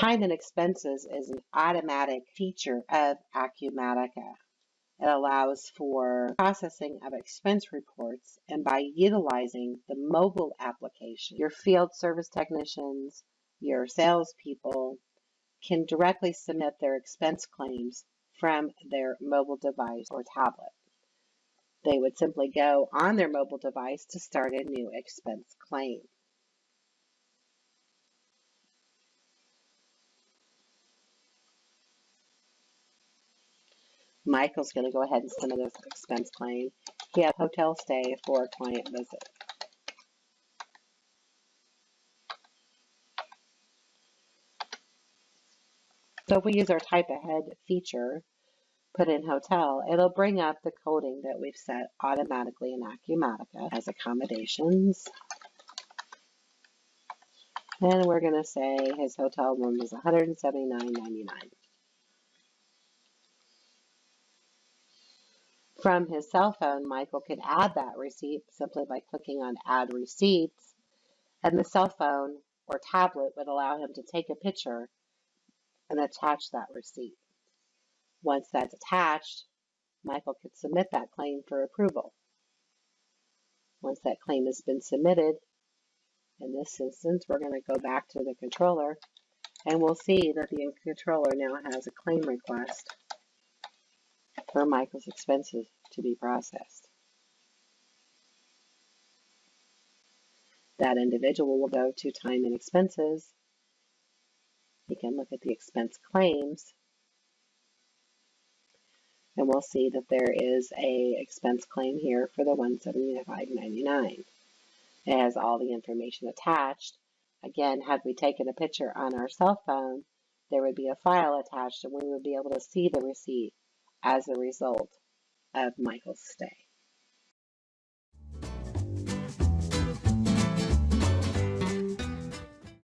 Time and expenses is an automatic feature of Acumatica. It allows for processing of expense reports, and by utilizing the mobile application, your field service technicians, your salespeople can directly submit their expense claims from their mobile device or tablet. They would simply go on their mobile device to start a new expense claim. Michael's going to go ahead and submit his expense claim. He had a hotel stay for a client visit. So if we use our type ahead feature, put in hotel, it'll bring up the coding that we've set automatically in Acumatica as accommodations. And we're going to say his hotel room is $179.99. From his cell phone, Michael can add that receipt simply by clicking on Add Receipts, and the cell phone or tablet would allow him to take a picture and attach that receipt. Once that's attached, Michael could submit that claim for approval. Once that claim has been submitted, in this instance, we're going to go back to the controller, and we'll see that the controller now has a claim request for Michael's expenses to be processed. That individual will go to time and expenses. He can look at the expense claims, and we'll see that there is a expense claim here for the $175.99. It has all the information attached. Again, had we taken a picture on our cell phone, there would be a file attached, and we would be able to see the receipt as a result of Michael's stay.